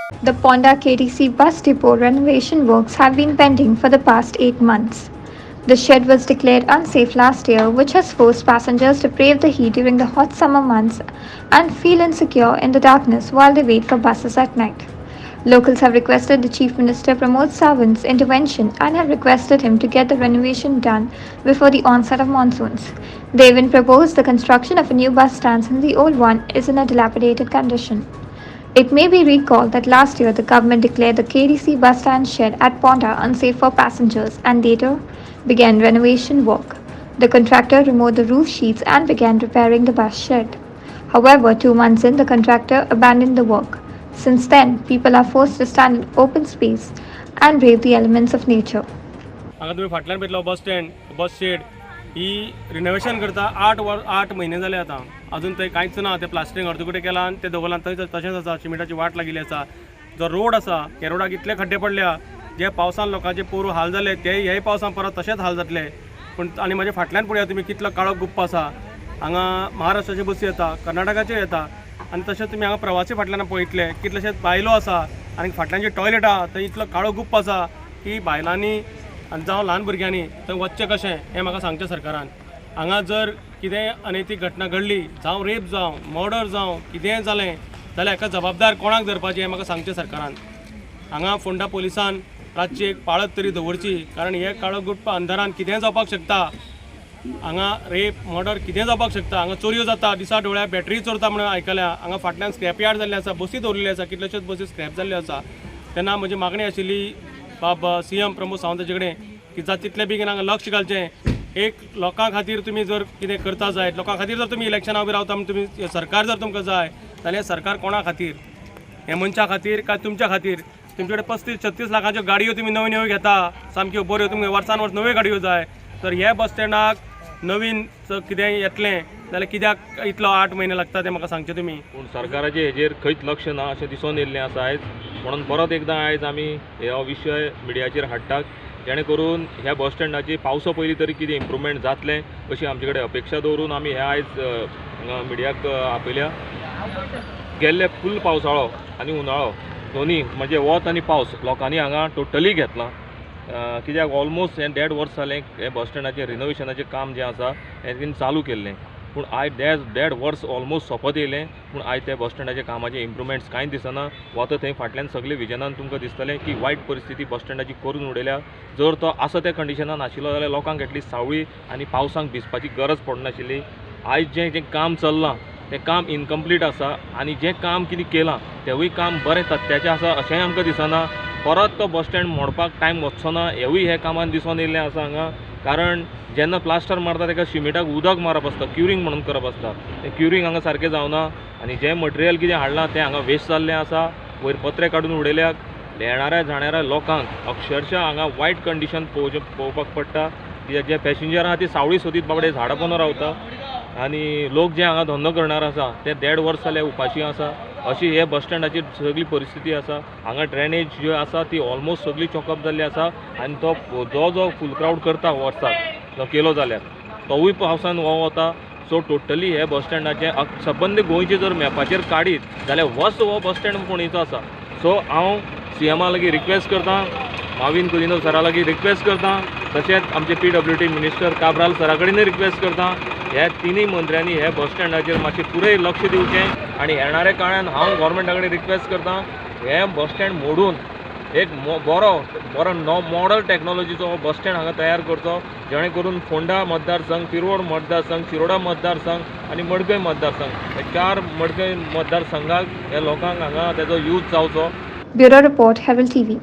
The Ponda KTC Bus depot renovation works have been pending for the past 8 months. The shed was declared unsafe last year, which has forced passengers to brave the heat during the hot summer months and feel insecure in the darkness while they wait for buses at night. Locals have requested the Chief Minister Pramod Sawant's intervention and have requested him to get the renovation done before the onset of monsoons. They even proposed the construction of a new bus stand since the old one is in a dilapidated condition. It may be recalled that last year the government declared the KDC bus stand shed at Ponda unsafe for passengers and later began renovation work. The contractor removed the roof sheets and began repairing the bus shed. However, 2 months in, the contractor abandoned the work. Since then, people are forced to stand in open space and brave the elements of nature. हांगा तुम्ही फाटल्यान पळयतलो bus stand bus shade ही renovation करता 8 म्हयने जाले आतां अजून थंय कांयच ना. तें प्लास्टरींग अर्दकुटे केलां आनी तें दोगलां थंय तशेंच आसा. सिमेंटाची वाट लागिल्ली आसा. जो रोड आसा ह्या रोडाक इतले खड्डे पडल्या जे पावसान लोकांचे पोरू हाल जाले ते ह्याय पावसान परत तशेंच हाल जातले. पूण आनी म्हाजे फाटल्यान पळया तुमी कितलो काळो गुप्प आसा. हांगा महाराष्ट्राचे बसी येता, कर्नाटकाचे येता आनी तशेंच तुमी हांगा प्रवासी फाटल्यान पळयतले कितलेशेच बायलो आसा आनी फाटल्यान जे टॉयलेट आहा थंय इतलो काळो गुप्प आसा की बायलांनी आनी जावं ल्हान भुरग्यांनी थंय वचचें कशें हें म्हाका सांगचें सरकारान. हांगा जर कितेंय अनैतीक घटना घडली, जावं रेप जावं मर्डर जावं कितेंय जालें जाल्यार हाका जबाबदार कोणाक धरपाचें हें म्हाका सांगचें सरकारान. हांगा फोंडा पुलिसान रातची एक पाळत तरी दवरची, कारण हे काळो गुप्प अंधारान कितेंय जावपाक शकता. हांगा रेप मर्डर कितेंय जावपाक शकता. हांगा चोरयो जाता, दिसा डोळ्या बॅटरी चोरता म्हणून आयकल्या. हांगा फाटल्यान स्क्रॅप यार्ड जाल्लें आसा, बसी दवरलेली आसा, कितल्योश्योच बसी स्क्रॅप जाल्ल्यो आसा. तेन्ना म्हजी मागणी आशिल्ली बाब CM प्रमोद सावंताचे कडेन की जाता तितले बेगीन हांगा लक्ष घालचें. एक लोकां खातीर तुमी जर कितें करता जाय, लोकां खातीर जर तुमी इलेक्शना उबी रावता तुमी सरकार जर तुमकां जाय जाल्यार सरकार कोणा खातीर? हे मनशा खातीर काय तुमच्या खातीर? तुमचे कडेन 35-36 लाखांच्यो गाडयो तुमी नव्यो नव्यो घेता, सामक्यो बऱ्यो, तुमकां वर्सान वर्स नव्यो गाडयो जाय. तर हे बस स्टँडाक नवीन कितें येतलें जाल्यार कित्याक इतलो 8 म्हयने लागता तें म्हाका सांगचें तुमी. पूण सरकाराचें हेजेर खंयच लक्ष ना अशें दिसून येयल्लें आसा आयज. म्हणून परत एकदां आयज आमी हो विशय मिडियाचेर हाडटात जेणे करून ह्या बस स्टँडाची पावसा पयलीं तरी कितें इम्प्रुवमेंट जातलें अशी आमचे कडेन अपेक्षा दवरून आमी हे आयज हांगा मिडियाक आपयल्या. गेल्ले फूल पावसाळो आनी उनाळो दोनी म्हणजे वत आनी पावस लोकांनी हांगा टोटली घेतलां. कित्याक ऑलमोस्ट हे 1.5 वर्स जालें हे बस स्टँडाचें रिनोवेशनाचें काम जें आसा हें चालू केल्लें. पूण आयज 1.5 वर्स ऑलमोस्ट सोंपत येयलें पूण आयज त्या बस स्टँडाच्या कामाचे इम्प्रुवमेंट्स कांयच दिसना. वता थंय फाटल्यान सगळे विजनान तुमकां दिसतलें की वायट परिस्थिती बस स्टँडाची करून उडयल्या. जर तो आसा त्या कंडिशनान आशिल्लो जाल्यार लोकांक एटलीस्ट सावळी आनी पावसांक भिजपाची गरज पडनाशिल्ली. आयज जें काम चल्लां तें काम इनकम्प्लीट आसा आनी जें काम कितें केलां तेंवूय काम बरें तत्याचें आसा अशेंय आमकां दिसना. परत तो बस स्टँड मोडपाक टायम वचचो ना हेवूय हे कामान दिसून येयल्लें आसा हांगा. कारण जेन्ना प्लास्टर मारता तेका सिमेंटाक उदक मारप आसता, क्युरींग म्हणून करप आसता. तें क्युरींग हांगा सारकें जावना आनी जें मटेरियल कितें हाडलां तें हांगा वेस्ट जाल्लें आसा. वयर पत्रे काडून उडयल्यात. येणाऱ्या जाणाऱ्या लोकांक अक्षरशा हांगा वायट कंडिशन पळोवपाक पडटा. जे पॅसेंजर आहा ती सावळी सोदीत बाबडे झाडां पोंदून रावता आनी लोक जे हांगा धंदो करणार आसा ते 1.5 वर्स जाले उपाशी आसा. अशी हे बस स्टँडाची सगळी परिस्थिती आसा. हांगा ड्रेनेज ज्यो आसा ती ऑलमोस्ट सगळी चॉकअप जाल्ली आसा आनी तो जो फूल क्रावड करता वर्साक तो केलो जाल्यार तोवूय पावसान वता. सो टोटली हे बस स्टँडाचें सबंद गोंयचे जर मॅपाचेर काडीत जाल्यार वस्त हो बस स्टँड फोंडेचो आसा. सो हांव CMा लागीं रिक्वेस्ट करतां, माविन कुदिनो सरा लागीं रिक्वेस्ट करतां, तशेंच आमचे PWD मिनिस्टर काब्राल सरा कडेनूय रिक्वेस्ट करतां ह्या तिनूय मंत्र्यांनी हे बस स्टँडाचेर मातशें पुरय लक्ष दिवचें. आनी येणाऱ्या काळान हांव गोवोरमेंटा कडेन रिक्वेस्ट करतां हे बस स्टँड मोडून एक बरो मॉडल टॅक्नॉलॉजीचो बस स्टँड हांगा तयार करचो जेणे करून फोंडा मतदारसंघ, पिरवोड मतदारसंघ, शिरोडा मतदारसंघ आनी मडकय मतदारसंघ हे 4 मडकय मतदारसंघाक हे लोकांक हांगा तेजो यूज जावचो. Bureau Report, Herald TV.